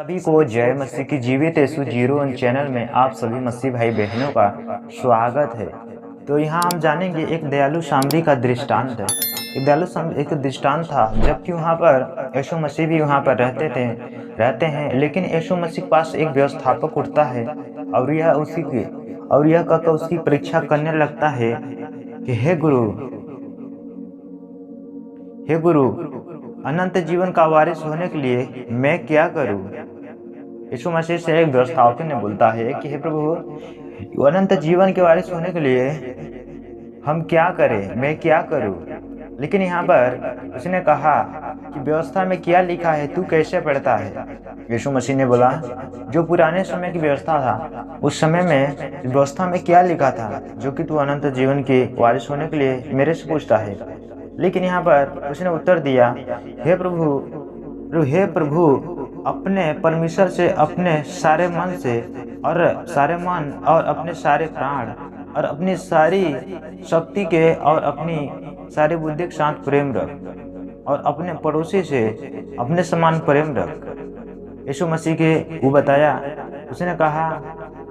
सभी को जय मसीह की जीवित यीशु जीरो चैनल में आप सभी मसीह भाई बहनों का स्वागत है। तो यहाँ हम जानेंगे एक दयालु सामरी का दृष्टांत है। एक दृष्टांत था जबकि वहाँ पर यीशु मसीह भी वहाँ पर रहते हैं, लेकिन यीशु मसीह के पास एक व्यवस्थापक उठता है और यह कहकर उसकी परीक्षा करने लगता है कि हे गुरु, अनंत जीवन का वारिस होने के लिए मैं क्या करूं? यीशु मसीह से एक व्यवस्थापक ने बोलता है कि हे प्रभु, अनंत जीवन के वारिस होने के लिए हम क्या करें, मैं क्या करूं? लेकिन यहाँ पर उसने कहा कि व्यवस्था में क्या लिखा है, तू कैसे पढ़ता है? यीशु मसीह ने बोला, जो पुराने समय की व्यवस्था था, उस समय में व्यवस्था में क्या लिखा था जो कि तू अनंत जीवन के वारिस होने के लिए मेरे से पूछता है? लेकिन यहाँ पर उसने उत्तर दिया, हे प्रभु, अपने परमेश्वर से अपने सारे मन और अपने सारे प्राण और अपनी सारी शक्ति के और अपनी सारी बुद्धि के साथ प्रेम रख और अपने पड़ोसी से अपने समान प्रेम रख। यीशु मसीह के वो बताया, उसने कहा,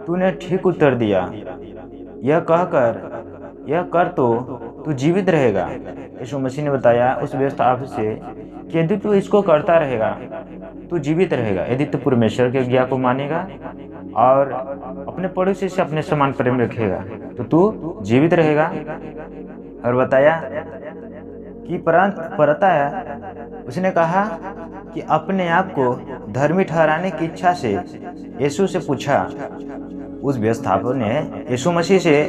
तूने ठीक उत्तर दिया, यह कर तो तू जीवित रहेगा। यीशु मसीह ने बताया उस व्यवस्थापक से कि यदि तू इसको करता रहेगा तू जीवित रहेगा, यदि तू परमेश्वर की आज्ञा को मानेगा और अपने पड़ोसी से अपने समान प्रेम रखेगा तो तू जीवित रहेगा। और बताया कि उसने कहा कि अपने आप को धर्मी ठहराने की इच्छा से यीशु से पूछा। उस व्यवस्थापक ने यीशु मसीह से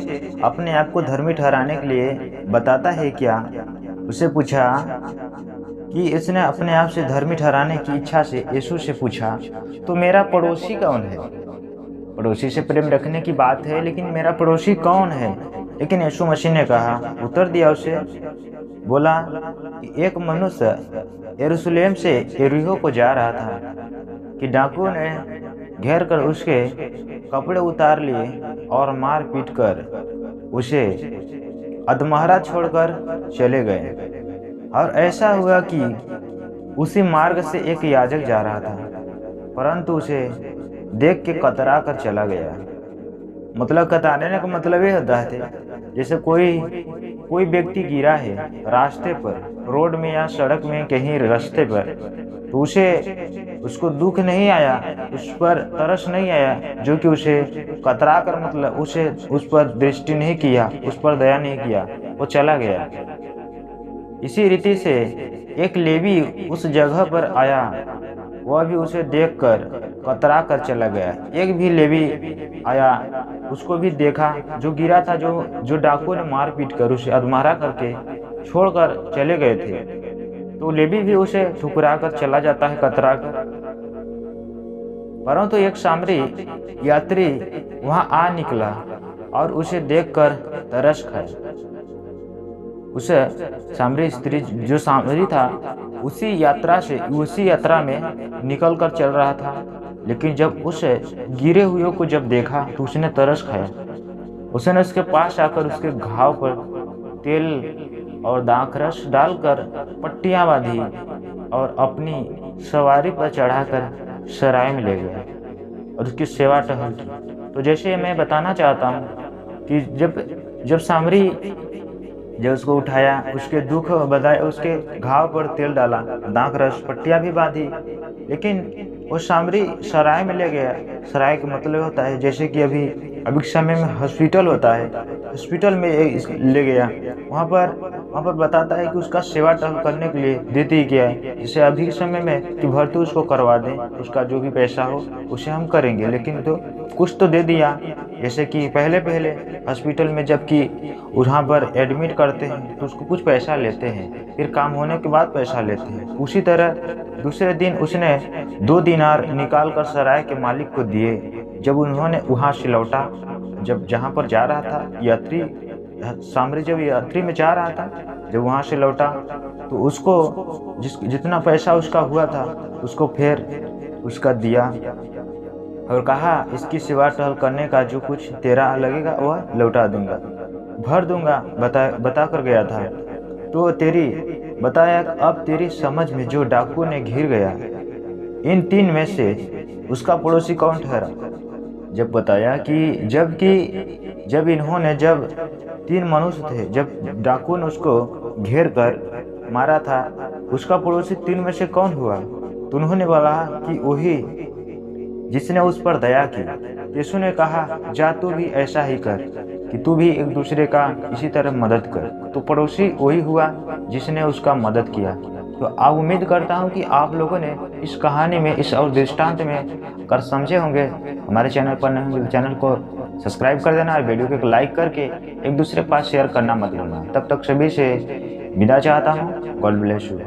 अपने आप को धर्मी ठहराने के लिए बताता है क्या? उसे पूछा कि इसने अपने आप से धर्मी ठहराने की इच्छा से यीशु से पूछा, तो मेरा पड़ोसी कौन है? पड़ोसी से प्रेम रखने की बात है, लेकिन मेरा पड़ोसी कौन है? लेकिन यीशु मसीह ने कहा, उत्तर दिया उसे, बोला कि एक मनुष्य यरूशलेम से यरीहो को जा रहा था कि डाकुओं ने घेर कर उसके कपड़े उतार लिए और मार पीट कर उसे अधमरा छोड़कर चले गए। और ऐसा हुआ कि उसी मार्ग से एक याजक जा रहा था, परंतु उसे देख के कतरा कर चला गया। मतलब कतराने का मतलब ये होता है जैसे कोई व्यक्ति गिरा है रास्ते पर, रोड में या सड़क में कहीं रास्ते पर, तो उसको दुख नहीं आया, उस पर तरस नहीं आया, जो कि उसे कतरा कर मतलब उस पर दृष्टि नहीं किया, उस पर दया नहीं किया, वो चला गया। इसी रीति से एक लेवी उस जगह पर आया, वह भी उसे देखकर कतरा कर चला गया। एक भी लेवी आया, उसको भी देखा जो गिरा था, जो डाकुओं ने मार पीट कर उसे अधमरा करके छोड़कर चले गए थे, तो लेवी भी उसे ठुकरा कर चला जाता है कतरा कर। परंतु एक सामरी यात्री वहां आ निकला और उसे देखकर तरस खाया। उसे जो सामरी था उसी यात्रा में निकल कर चल रहा था, लेकिन जब उसे गिरे हुए को जब देखा तो उसने तरस खाया। उसने उसके पास आकर उसके घाव पर तेल और दाखरस डालकर पट्टियां बांधी और अपनी सवारी पर चढ़ाकर सराय में ले गया और उसकी सेवा टहल की। तो जैसे मैं बताना चाहता हूँ कि जब सामरी जब उसको उठाया, उसके दुख बताए, उसके घाव पर तेल डाला, दाख रस, पट्टियां भी बांधी, लेकिन वो सामरी सराय में ले गया। सराय का मतलब होता है जैसे कि अभी के समय में हॉस्पिटल होता है, हॉस्पिटल में ले गया। वहाँ पर बताता है कि उसका सेवा टहल करने के लिए देते ही क्या है, जैसे अभी के समय में कि भर्ती उसको करवा दें, उसका जो भी पैसा हो उसे हम करेंगे, लेकिन तो कुछ तो दे दिया। जैसे कि पहले हॉस्पिटल में जबकि वहाँ पर एडमिट करते हैं तो उसको कुछ पैसा लेते हैं, फिर काम होने के बाद पैसा लेते हैं। उसी तरह दूसरे दिन उसने 2 दिनार निकाल कर सराय के मालिक को दिए। जब उन्होंने वहाँ से लौटा, जब जहाँ पर जा रहा था सामरी जब यात्री में जा रहा था, जब वहाँ से लौटा तो उसको जितना पैसा उसका हुआ था उसको फिर उसका दिया और कहा, इसकी सेवा टहल करने का जो कुछ तेरा लगेगा वह लौटा दूंगा, भर दूंगा बता कर गया था। तो बताया अब तेरी समझ में जो डाकू ने घिर गया, इन 3 में से उसका पड़ोसी कौन ठहरा? जब बताया कि जब 3 मनुष्य थे, जब डाकू ने उसको घेर कर मारा था, उसका पड़ोसी 3 में से कौन हुआ? तो उन्होंने बोला कि वही जिसने उस पर दया की। यीशु ने कहा, जा तू भी ऐसा ही कर, कि तू भी एक दूसरे का इसी तरह मदद कर। तो पड़ोसी वही हुआ जिसने उसका मदद किया। तो आप उम्मीद करता हूँ कि आप लोगों ने इस कहानी में, इस और दृष्टांत में कर समझे होंगे। हमारे चैनल पर नए होंगे तो चैनल को सब्सक्राइब कर देना और वीडियो को लाइक करके एक दूसरे के पास शेयर करना मत भूलना। तब तक सभी से विदा चाहता हूँ। God bless you.